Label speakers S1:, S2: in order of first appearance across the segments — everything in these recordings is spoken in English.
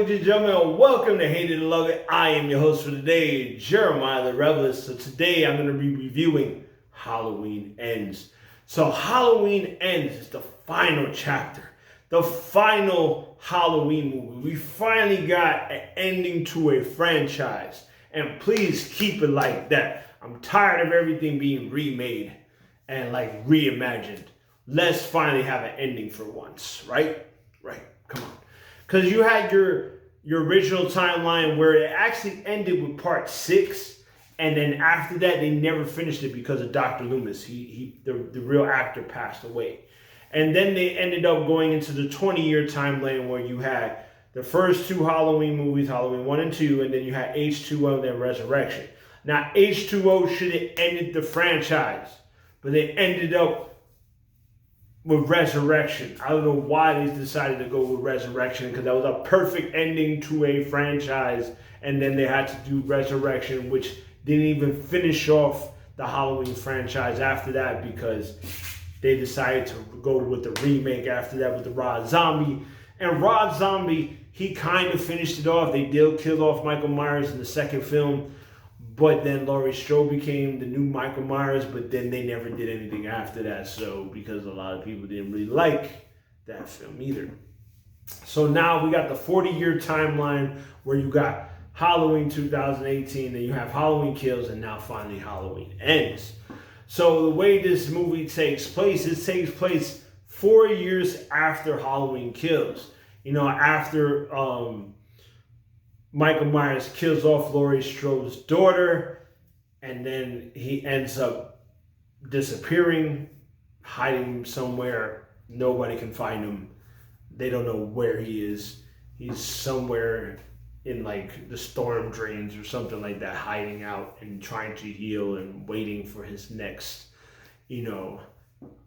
S1: ladies and gentlemen, welcome to Hate It or Love It. I am your host for today, Jeremiah the Revelist. So today I'm going to be reviewing Halloween Ends. So Halloween Ends is the final chapter, the final Halloween movie. We finally got an ending to a franchise, and please keep it like that. I'm tired of everything being remade and like reimagined. Let's finally have an ending for once, right? Right, come on. Because you had your original timeline where it actually ended with part 6, and then after that they never finished it because of Dr. Loomis. The real actor passed away. And then they ended up going into the 20-year timeline where you had the first 2 Halloween movies, Halloween 1 and 2, and then you had H2O and then Resurrection. Now H2O should have ended the franchise, but they ended up with Resurrection. I don't know why they decided to go with Resurrection, because that was a perfect ending to a franchise, and then they had to do Resurrection, which didn't even finish off the Halloween franchise after that, because they decided to go with the remake after that with the Rob Zombie. And Rob Zombie, he kind of finished it off. They did kill off Michael Myers in the second film, but then Laurie Strode became the new Michael Myers, but then they never did anything after that. So, because a lot of people didn't really like that film either. So now we got the 40-year timeline where you got Halloween 2018, then you have Halloween Kills, and now finally Halloween Ends. So the way this movie takes place, it takes place 4 years after Halloween Kills. You know, after Michael Myers kills off Laurie Strode's daughter, and then he ends up disappearing, hiding somewhere. Nobody can find him. They don't know where he is. He's somewhere in like the storm drains or something like that, hiding out and trying to heal and waiting for his next,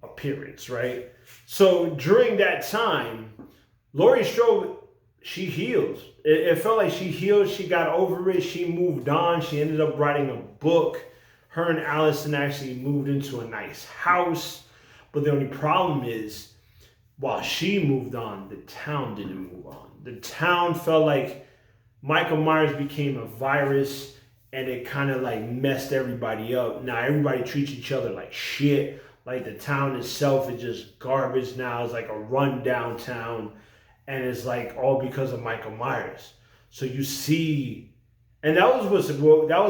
S1: appearance, right? So during that time, Laurie Strode, she heals. It felt like she healed. She got over it. She moved on. She ended up writing a book. Her and Allison actually moved into a nice house. But the only problem is, while she moved on, the town didn't move on. The town felt like Michael Myers became a virus, and it kind of like messed everybody up. Now everybody treats each other like shit. Like the town itself is just garbage now. It's like a rundown town. And it's like all because of Michael Myers. So you see, and that was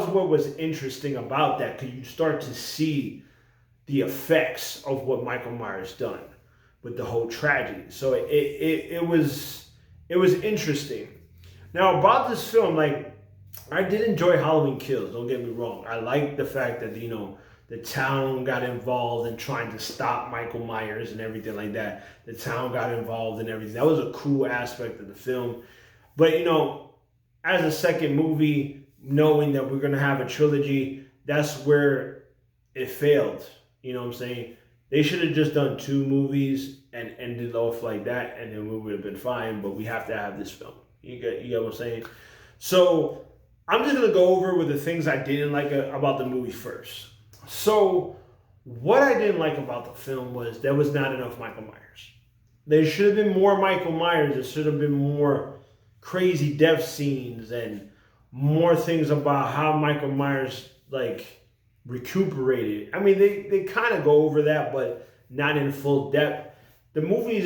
S1: what was interesting about that, because you start to see the effects of what Michael Myers done with the whole tragedy. So it was interesting. Now about this film, like, I did enjoy Halloween Kills. Don't get me wrong. I like the fact that the town got involved in trying to stop Michael Myers and everything like that. The town got involved in everything. That was a cool aspect of the film. But, as a second movie, knowing that we're going to have a trilogy, that's where it failed. You know what I'm saying? They should have just done 2 movies and ended off like that, and then we would have been fine. But we have to have this film. You get what I'm saying? So I'm just going to go over with the things I didn't like about the movie first. So, what I didn't like about the film was there was not enough Michael Myers. There should have been more Michael Myers. There should have been more crazy death scenes and more things about how Michael Myers, like, recuperated. I mean, they kind of go over that, but not in full depth. The movie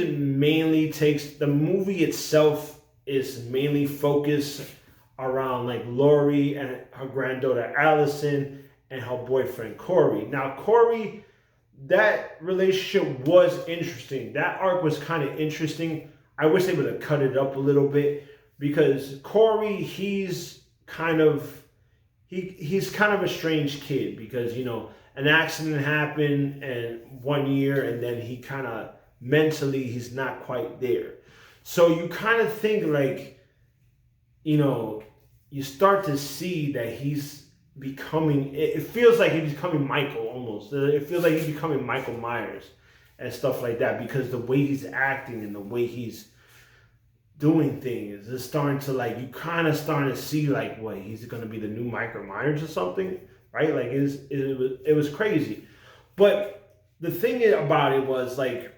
S1: itself is mainly focused around, like, Laurie and her granddaughter Allison and her boyfriend Corey. Now Corey, that relationship was interesting. That arc was kind of interesting. I wish they would have cut it up a little bit, because Corey, he's kind of a strange kid, because an accident happened and 1 year, and then he kind of mentally he's not quite there. So you kind of think like, you start to see that he's becoming, it feels like he's becoming Michael almost. It feels like he's becoming Michael Myers and stuff like that, because the way he's acting and the way he's doing things is starting to, like, you kind of starting to see like, what, he's going to be the new Michael Myers or something, right? Like it was crazy. But the thing about it was, like,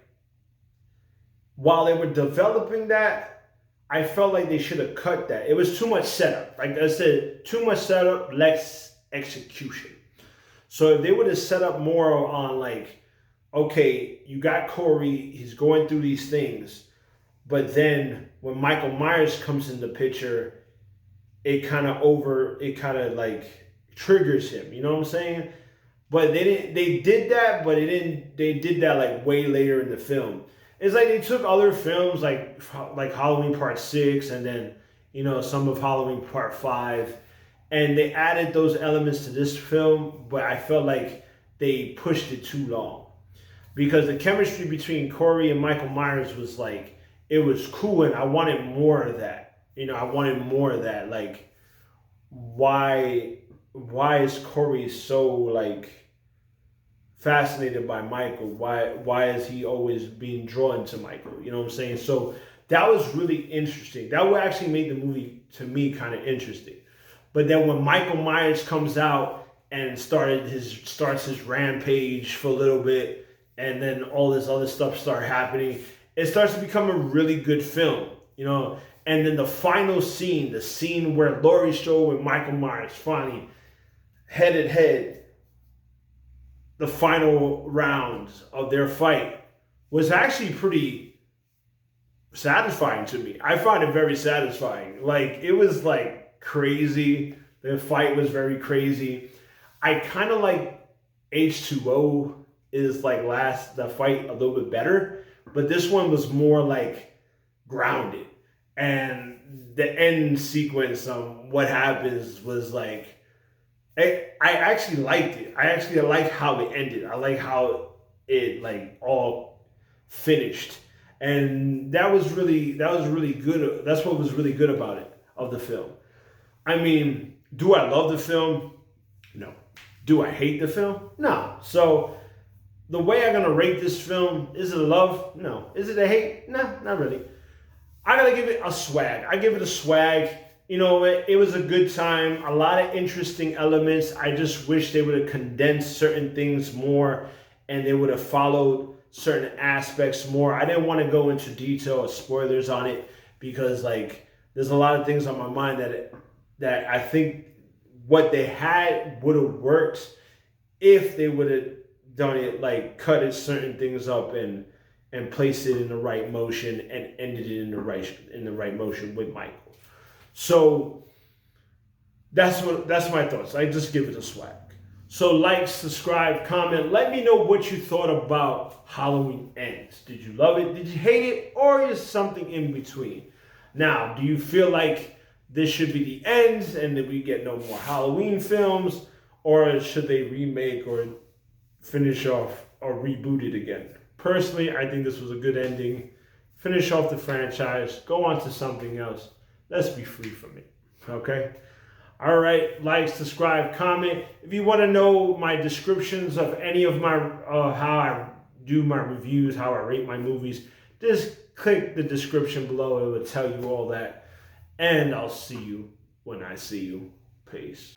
S1: while they were developing that, I felt like they should have cut that. It was too much setup. Like I said, too much setup, less execution. So if they would have set up more on like, okay, you got Corey, he's going through these things, but then when Michael Myers comes in the picture, it kind of like triggers him. You know what I'm saying? But they did that, but they did that like way later in the film. It's like they took other films like Halloween Part 6 and then, you know, some of Halloween Part 5, and they added those elements to this film, but I felt like they pushed it too long. Because the chemistry between Corey and Michael Myers was like, it was cool, and I wanted more of that. You know, I wanted more of that. Like, why is Corey so like fascinated by Michael? Why is he always being drawn to Michael? You know what I'm saying? So that was really interesting. That would actually make the movie, to me, kind of interesting. But then when Michael Myers comes out and starts his rampage for a little bit, and then all this other stuff start happening, it starts to become a really good film, you know. And then the final scene, the scene where Laurie Strode and Michael Myers finally head, the final rounds of their fight was actually pretty satisfying to me. I found it very satisfying. Like, it was like crazy. The fight was very crazy. I kind of like H2O is like the fight a little bit better, but this one was more like grounded. And the end sequence, what happens was like, I actually liked it. I actually like how it ended. I like how it like all finished, and that was really good. That's what was really good about it, of the film. I mean, do I love the film? No. Do I hate the film? No. So the way I'm gonna rate this film, is it a love? No. Is it a hate? No, not really. I gotta give it a swag. I give it a swag. You know, it was a good time. A lot of interesting elements. I just wish they would have condensed certain things more, and they would have followed certain aspects more. I didn't want to go into detail or spoilers on it, because like there's a lot of things on my mind that I think what they had would have worked if they would have done it, like cut it certain things up and placed it in the right motion and ended it in the right motion with Michael. So that's my thoughts. I just give it a swag. So like, subscribe, comment. Let me know what you thought about Halloween Ends. Did you love it? Did you hate it? Or is something in between? Now, do you feel like this should be the end and that we get no more Halloween films? Or should they remake or finish off or reboot it again? Personally, I think this was a good ending. Finish off the franchise. Go on to something else. Let's be free from it. Okay? All right. Like, subscribe, comment. If you want to know my descriptions of any of my, how I do my reviews, how I rate my movies, just click the description below. It will tell you all that. And I'll see you when I see you. Peace.